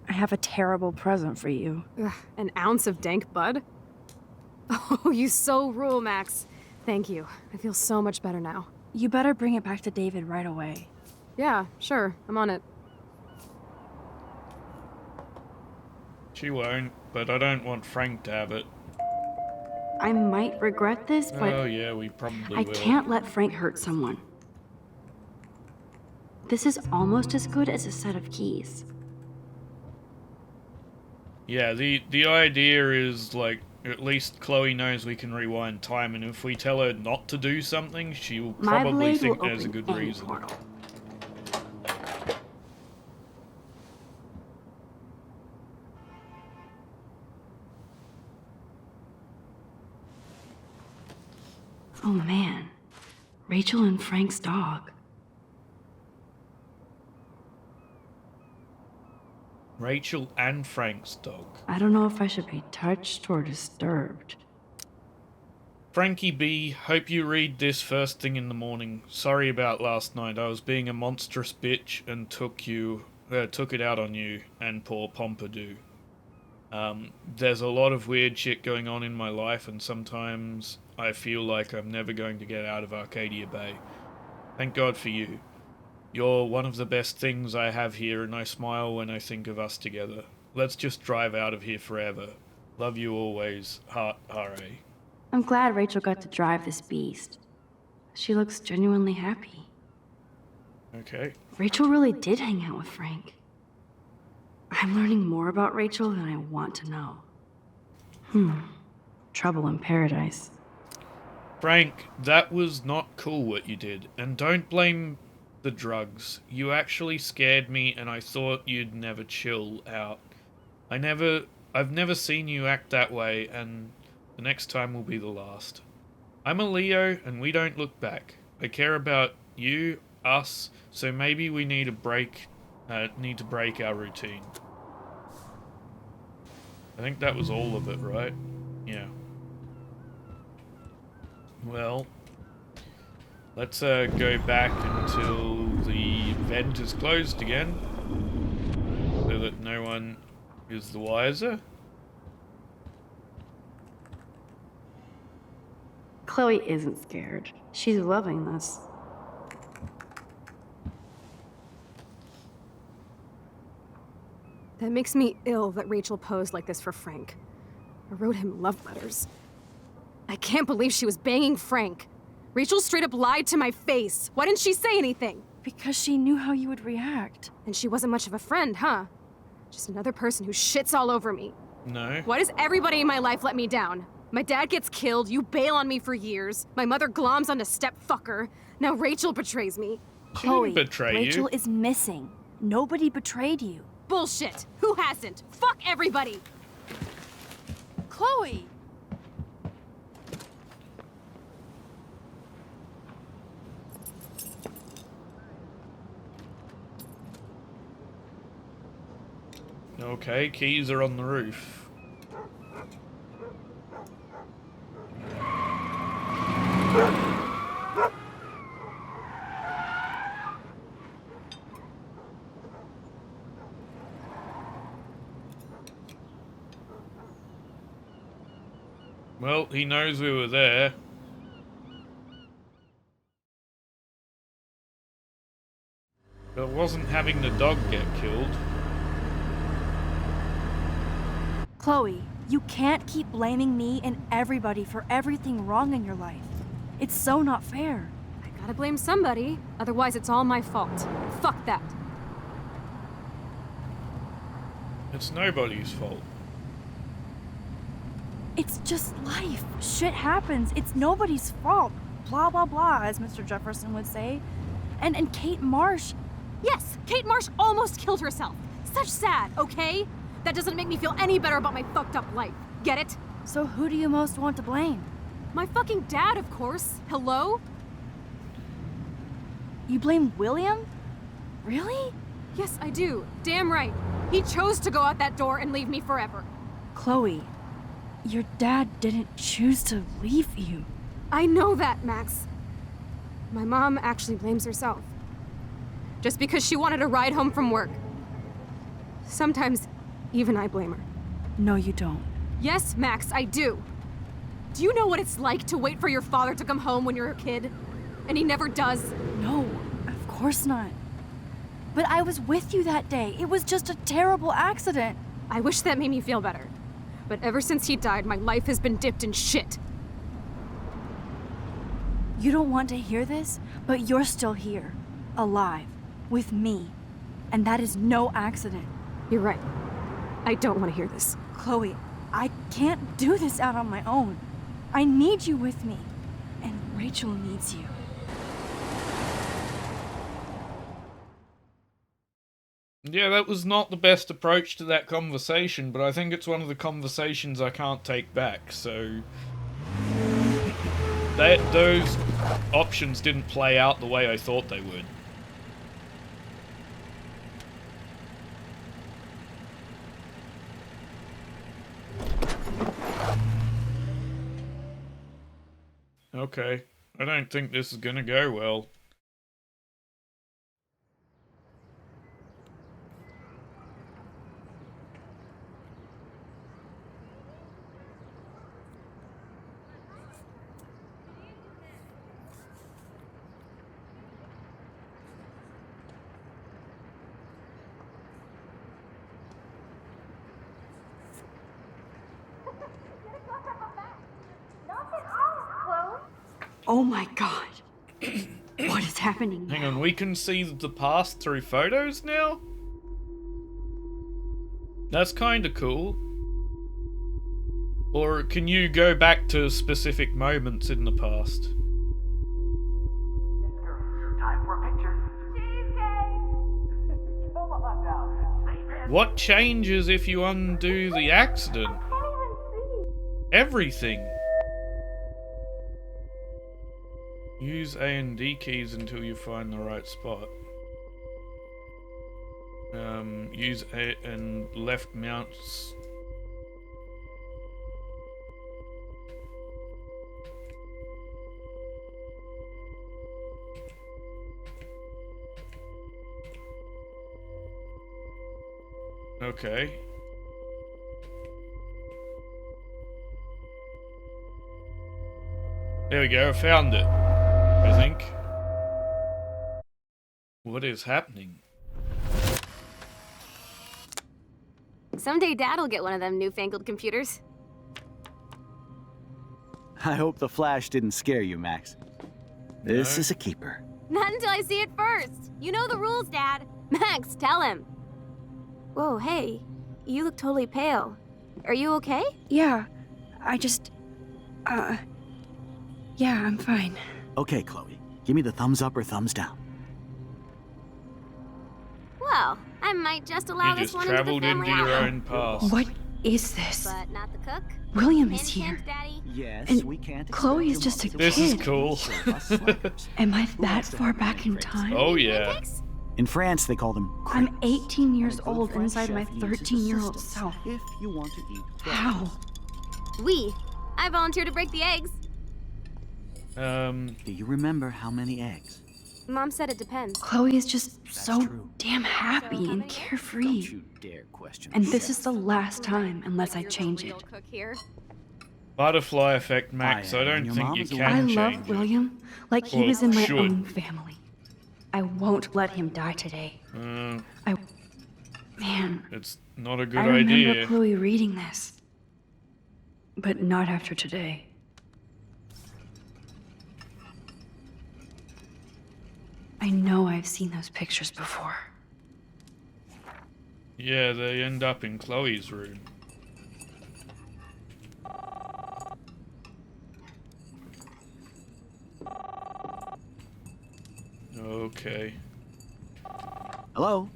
I have a terrible present for you. Ugh, an ounce of dank bud? Oh, you so rule, Max. Thank you. I feel so much better now. You better bring it back to David right away. Yeah, sure. I'm on it. She won't, but I don't want Frank to have it. I might regret this, but Oh yeah, we probably I will. can't let Frank hurt someone. This is almost as good as a set of keys. Yeah, the idea is, like, at least Chloe knows we can rewind time, and if we tell her not to do something, she'll My probably blade think will there's a open good any reason. portal. Oh man, Rachel and Frank's dog. Rachel and Frank's dog. I don't know if I should be touched or disturbed. Frankie B, hope you read this first thing in the morning. Sorry about last night. I was being a monstrous bitch and took it out on you and poor Pompadour. There's a lot of weird shit going on in my life, and sometimes I feel like I'm never going to get out of Arcadia Bay. Thank God for you. You're one of the best things I have here, and I smile when I think of us together. Let's just drive out of here forever. Love you always. Heart, R.A. I'm glad Rachel got to drive this beast. She looks genuinely happy. Okay. Rachel really did hang out with Frank. I'm learning more about Rachel than I want to know. Trouble in paradise. Frank, that was not cool what you did, and don't blame the drugs. You actually scared me, and I thought you'd never chill out. I've never seen you act that way, and the next time will be the last. I'm a Leo, and we don't look back. I care about you, us, so maybe we need to break our routine. I think that was all of it, right? Yeah. Well, let's go back until the vent is closed again, so that no one is the wiser. Chloe isn't scared. She's loving this. That makes me ill that Rachel posed like this for Frank. I wrote him love letters. I can't believe she was banging Frank. Rachel straight up lied to my face. Why didn't she say anything? Because she knew how you would react. And she wasn't much of a friend, huh? Just another person who shits all over me. No. Why does everybody in my life let me down? My dad gets killed, you bail on me for years. My mother gloms onto stepfucker. Now Rachel betrays me. She Chloe, didn't betray Rachel you. is missing. Nobody betrayed you. Bullshit. Who hasn't? Fuck everybody. Chloe! Okay, keys are on the roof. Well, he knows we were there. But it wasn't having the dog get killed. Chloe, you can't keep blaming me and everybody for everything wrong in your life. It's so not fair. I gotta blame somebody, otherwise it's all my fault. Fuck that. It's nobody's fault. It's just life. Shit happens. It's nobody's fault. Blah, blah, blah, as Mr. Jefferson would say. And Kate Marsh. Yes, Kate Marsh almost killed herself. Such sad, okay? That doesn't make me feel any better about my fucked up life. Get it? So who do you most want to blame? My fucking dad, of course. Hello? You blame William? Really? Yes, I do. Damn right. He chose to go out that door and leave me forever. Chloe, your dad didn't choose to leave you. I know that, Max. My mom actually blames herself. Just because she wanted a ride home from work. Sometimes, even I blame her. No, you don't. Yes, Max, I do. Do you know what it's like to wait for your father to come home when you're a kid? And he never does? No, of course not. But I was with you that day. It was just a terrible accident. I wish that made me feel better. But ever since he died, my life has been dipped in shit. You don't want to hear this, but you're still here. Alive. With me. And that is no accident. You're right. I don't want to hear this. Chloe, I can't do this out on my own. I need you with me. And Rachel needs you. Yeah, that was not the best approach to that conversation, but I think it's one of the conversations I can't take back, so... those options didn't play out the way I thought they would. Okay. I don't think this is gonna go well. Oh my god. What is happening Hang now? on, we can see the past through photos now? That's kinda cool. Or can you go back to specific moments in the past? Time for a picture. Come on now. Save it. What changes if you undo the accident? Everything. Use A and D keys until you find the right spot. Use A and left mouse. Okay. There we go, I found it. I think. What is happening? Someday Dad'll get one of them newfangled computers. I hope the flash didn't scare you, Max. This No. is a keeper. Not until I see it first. You know the rules, Dad. Max, tell him. Whoa, hey. You look totally pale. Are you okay? Yeah, I just. Yeah, I'm fine. Okay, Chloe. Give me the thumbs up or thumbs down. Well, I might just allow You this just one into the travelled family into your album. own past. What is this? But not the cook. William is Hint, here. hint, Daddy. Yes, And we can't. Chloe is expect just a your This mom is kid. cool. to serve us slackers. Am I Who that wants to far have back in pancakes? time? Oh yeah. Pancakes? In France, they call them I'm crepes. 18 years And a good old French inside my chef uses 13-year-old assistants self. If you want to eat How? We. I volunteer to break the eggs. Do you remember how many eggs? Mom said it depends. Chloe is just so true. damn happy So how and many eggs? carefree. Don't you dare question And the this chef. is the last time, unless Like I you're the change real it. cook here. Butterfly effect, Max. I I am, don't and your think mom you is can aware. I change love it. William like he Well, was in my should. own family. I won't let him die today. Man, It's not a good I remember idea. Chloe reading this. But not after today. I know I've seen those pictures before. Yeah, they end up in Chloe's room. Okay. Hello?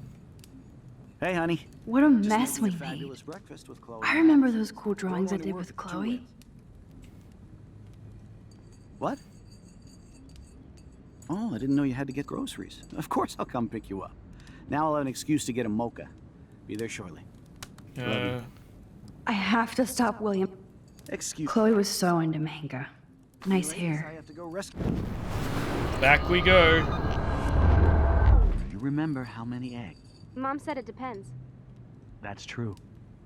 Hey, honey. What a Just mess making we a made. fabulous breakfast with Chloe. I remember those cool We're drawings I going to did work with at the Chloe. Whales. What? Oh, I didn't know you had to get groceries. Of course I'll come pick you up. Now I'll have an excuse to get a mocha. Be there shortly. Uh, I have to stop William. Excuse Chloe was so into manga. Nice me. I hair. have to go rescue. back we go. Do you remember how many eggs? Mom said it depends. That's true.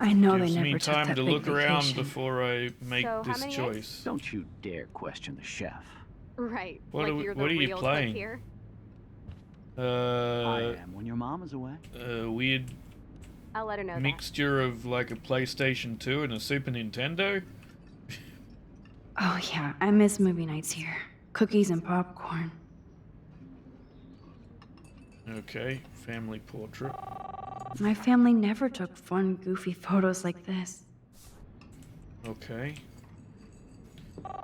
I know Gives they never me took time that to big look around vacation. before I make So, how this many eggs? choice. Don't you dare question the chef. Right. What like are we- you're the what are you real playing? cook here. I am when your mom is away. Weird I'll let her know mixture of like a PlayStation 2 and a Super Nintendo. Oh yeah, I miss movie nights here. Cookies and popcorn. Okay, family portrait. My family never took fun, goofy photos like this. Okay.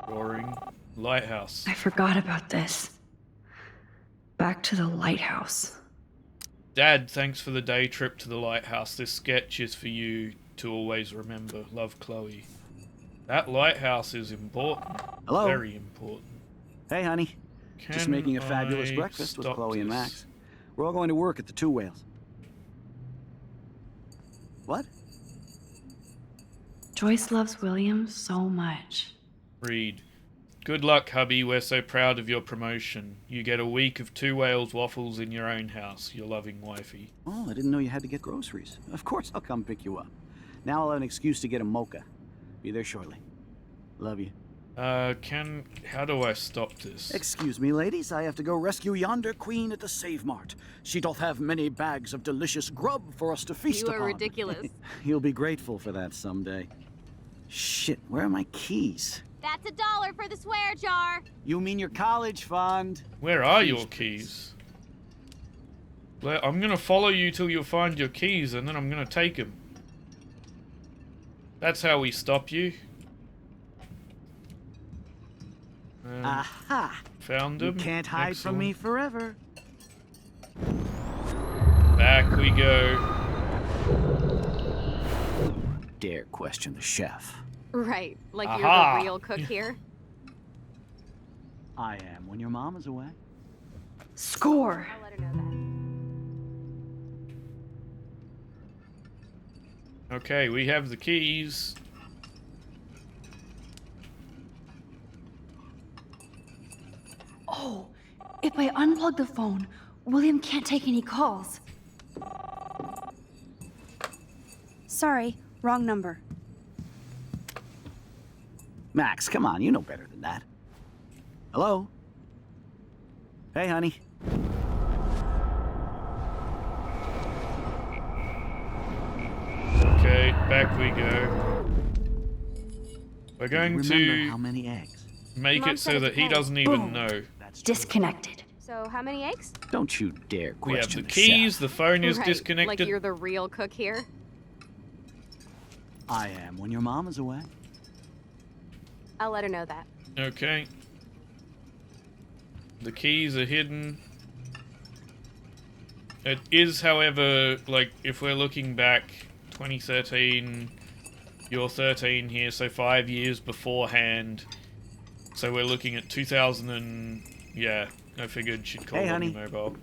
Drawing. Lighthouse. I forgot about this. Back to the lighthouse. Dad, thanks for the day trip to the lighthouse. This sketch is for you to always remember. Love, Chloe. That lighthouse is important. Hello? Very important. Hey, honey. Just Can making a fabulous I breakfast with stop Chloe and this? Max. We're all going to work at the Two Whales. What? Joyce loves William so much. Read. Good luck, hubby. We're so proud of your promotion. You get a week of 2 Wales waffles in your own house. Your loving wifey. Oh, I didn't know you had to get groceries. Of course I'll come pick you up. Now I'll have an excuse to get a mocha. Be there shortly. Love you. How do I stop this? Excuse me, ladies. I have to go rescue yonder queen at the Save Mart. She doth have many bags of delicious grub for us to feast You upon. are ridiculous. You'll be grateful for that someday. Shit, where are my keys? That's $1 for the swear jar. You mean your college fund? Where are your keys? I'm gonna follow you till you find your keys, and then I'm gonna take them. That's how we stop you. Aha! Found them. You can't hide from me forever. Back we go. Dare question the chef. Right, like Aha. you're the real cook here. I am when your mom is away. Score! I'll let her know that. Okay, we have the keys. Oh, if I unplug the phone, William can't take any calls. Sorry, wrong number. Max, come on, you know better than that. Hello? Hey, honey. Okay, back we go. We're going Remember to how many eggs? make Mom it so said that he it's doesn't even know. Disconnected. So, how many eggs? Don't you dare We have question the the keys, chef. the phone is Right, disconnected. like you're the real cook here. I am when your mom is away. I'll let her know that. Okay. The keys are hidden. It is, however, like, if we're looking back, 2013, you're 13 here, so 5 years beforehand. So we're looking at 2000 and... yeah, I figured she'd call Hey, on honey. your mobile.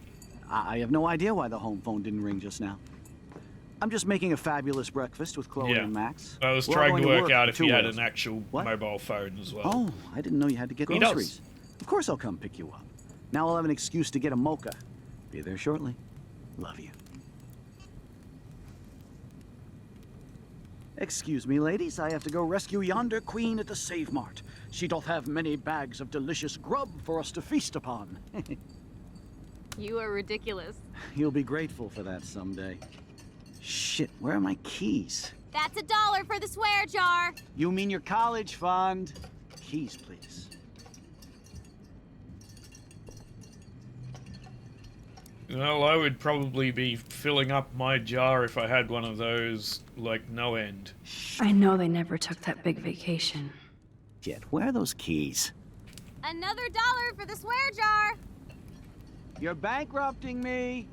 I have no idea why the home phone didn't ring just now. I'm just making a fabulous breakfast with Chloe Yeah. and Max. I was We're all trying to going work out for if you had 2 hours. an actual What? mobile phone as well. Oh, I didn't know you had to get He does. groceries. Of course I'll come pick you up. Now I'll have an excuse to get a mocha. Be there shortly. Love you. Excuse me, ladies. I have to go rescue yonder queen at the Save Mart. She doth have many bags of delicious grub for us to feast upon. You are ridiculous. You'll be grateful for that someday. Shit, where are my keys? That's $1 for the swear jar. You mean your college fund? Keys, please. Well, I would probably be filling up my jar if I had one of those, like, no end. I know they never took that big vacation. Shit, where are those keys? Another $1 for the swear jar. You're bankrupting me.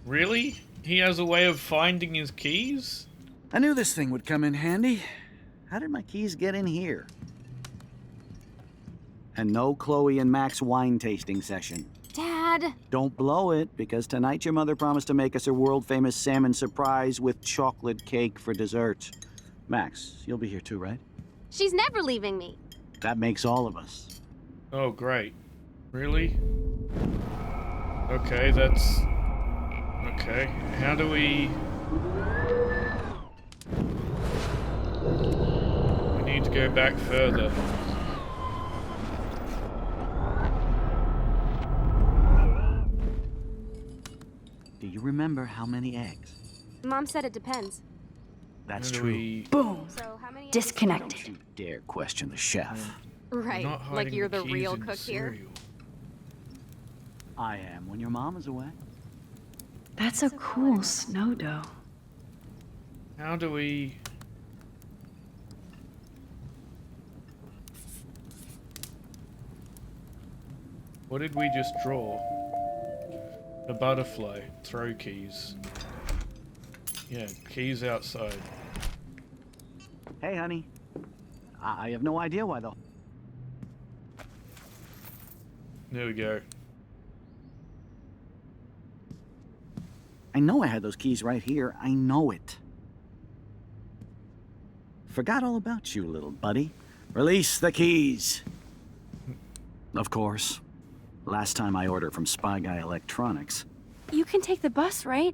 Really? He has a way of finding his keys? I knew this thing would come in handy. How did my keys get in here? And no Chloe and Max wine tasting session. Dad. Don't blow it, because tonight your mother promised to make us a world-famous salmon surprise with chocolate cake for dessert. Max, you'll be here too, right? She's never leaving me. That makes all of us. Oh, great. Really? Okay, that's... okay, how do we... we need to go back further. Do you remember how many eggs? Mom said it depends. That's How do true. we- Boom. So, how many eggs? Disconnected. Don't you dare question the chef. Right, Not like hiding you're the keys real in cook here. cereal. I am when your mom is away. That's a cool snow dough. How do we... what did we just draw? A butterfly. Throw keys. Yeah, keys outside. Hey, honey. I have no idea why the... There we go. I know I had those keys right here. I know it. Forgot all about you, little buddy. Release the keys. Of course. Last time I ordered from Spy Guy Electronics. You can take the bus, right?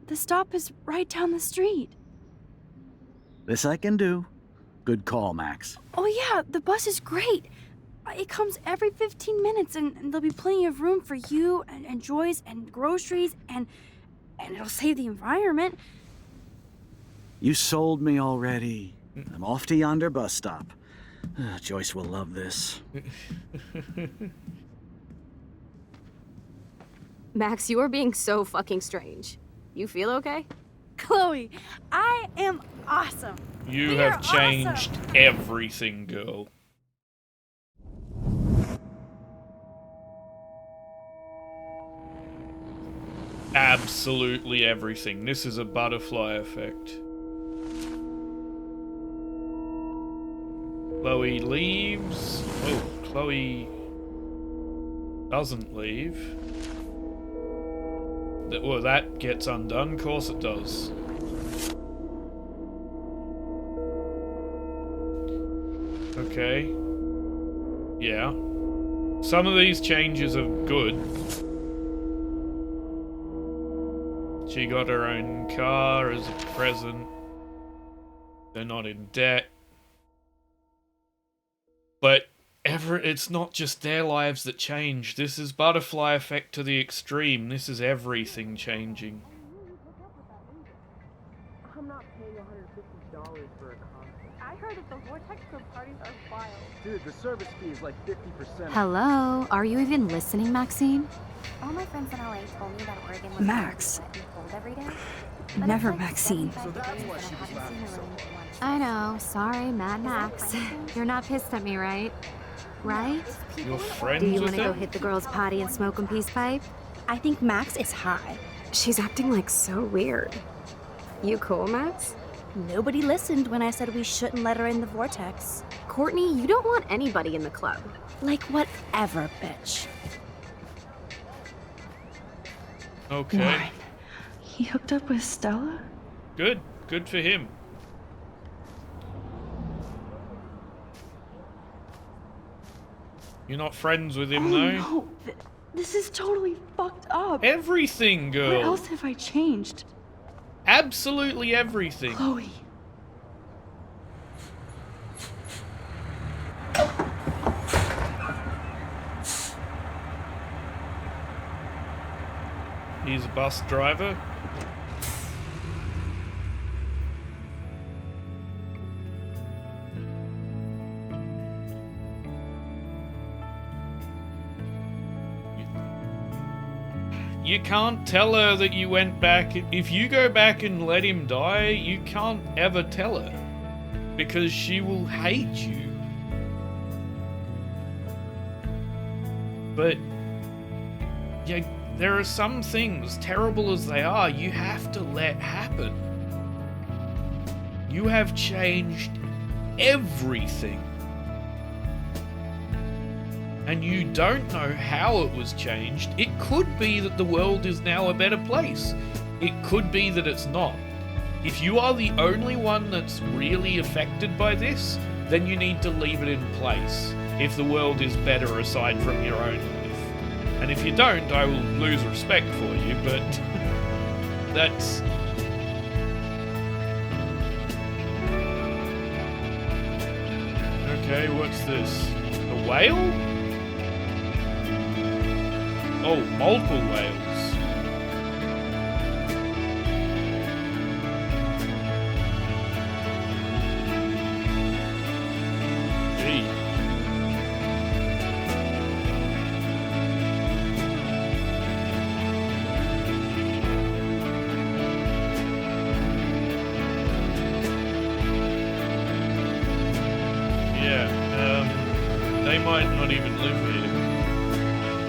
The stop is right down the street. This I can do. Good call, Max. Oh yeah, the bus is great. It comes every 15 minutes and there'll be plenty of room for you and Joyce and groceries and it'll save the environment. You sold me already. I'm off to yonder bus stop. Joyce will love this. Max, you are being so fucking strange. You feel okay? Chloe, I am awesome. You You're have changed awesome. everything, girl. Absolutely everything. This is a butterfly effect. Chloe leaves. Oh, Chloe doesn't leave. Well, that gets undone. Of course it does. Okay. Yeah. Some of these changes are good. She got her own car as a present. They're not in debt. But it's not just their lives that change. This is butterfly effect to the extreme. This is everything changing. I'm not paying $150 for a concert. I heard that the Vortex Club parties are wild. Dude, the service fee is like 50%. Hello? Are you even listening, Maxine? All my friends in LA told me that Oregon was Max. wet and cold every day. Never Maxine. So that's why she was laughing so hard. I know. Sorry, Mad Max. You're not pissed at me, right? Right? You're friends Do you with want to go him? hit the girl's potty and smoke a peace pipe? I think Max is high. She's acting like so weird. You cool, Max? Nobody listened when I said we shouldn't let her in the Vortex. Courtney, you don't want anybody in the club. Like whatever, bitch. Okay. What? He hooked up with Stella? Good. Good for him. You're not friends with him, though? No, this is totally fucked up. Everything, What girl. else have I changed? Absolutely everything. Chloe. He's a bus driver. You can't tell her that you went back. If you go back and let him die, you can't ever tell her. Because she will hate you. But yeah, there are some things, terrible as they are, you have to let happen. You have changed everything. And you don't know how it was changed. It could be that the world is now a better place. It could be that it's not. If you are the only one that's really affected by this, then you need to leave it in place. If the world is better aside from your own life. And if you don't, I will lose respect for you, but that's... Okay, what's this? A whale? Oh, multiple whales. Gee. Yeah, they might not even live here.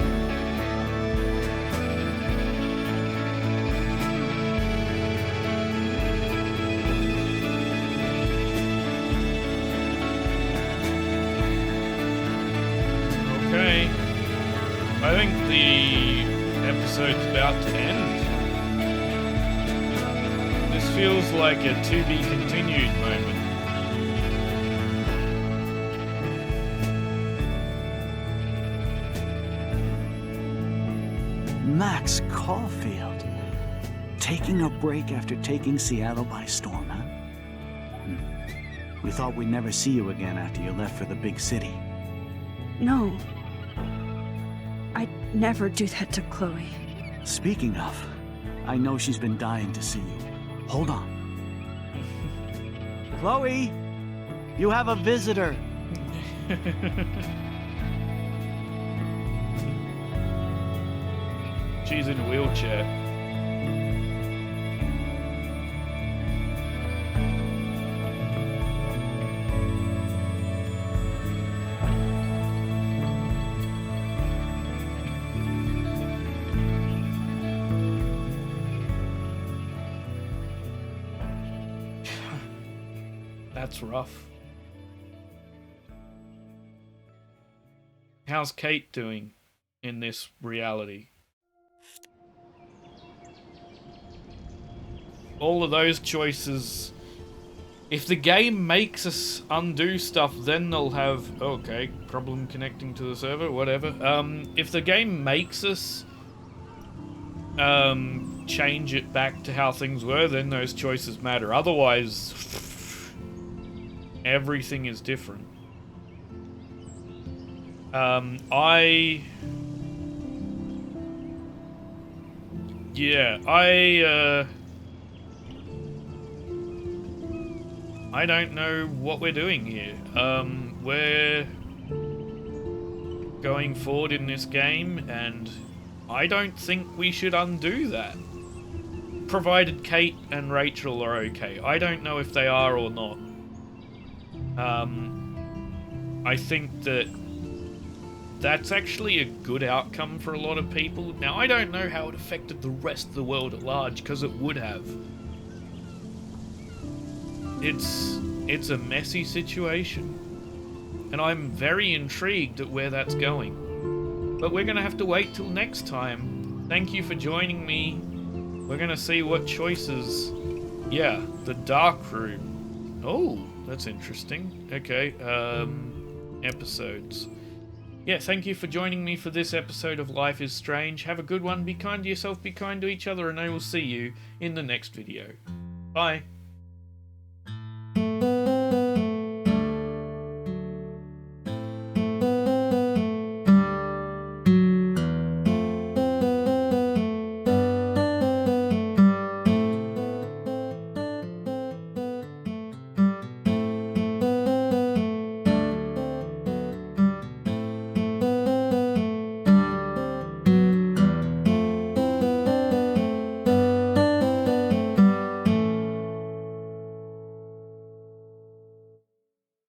Okay. I think the episode's about to end. This feels like a to be continued moment. Max Caulfield. Taking a break after taking Seattle by storm, huh? We thought we'd never see you again after you left for the big city. No. I'd never do that to Chloe. Speaking of, I know she's been dying to see you. Hold on. Chloe, you have a visitor. She's in a wheelchair. That's rough. How's Kate doing in this reality? All of those choices. If the game makes us undo stuff, then they'll have... Okay, problem connecting to the server, whatever. If the game makes us change it back to how things were, then those choices matter. Otherwise, everything is different. I don't know what we're doing here. We're going forward in this game, and I don't think we should undo that. Provided Kate and Rachel are okay. I don't know if they are or not. I think that that's actually a good outcome for a lot of people. Now, I don't know how it affected the rest of the world at large, because it would have. It's a messy situation, and I'm very intrigued at where that's going. But we're going to have to wait till next time. Thank you for joining me. We're going to see what choices... Yeah, the dark room. Oh, that's interesting. Okay, episodes. Yeah, thank you for joining me for this episode of Life is Strange. Have a good one. Be kind to yourself, be kind to each other, and I will see you in the next video. Bye.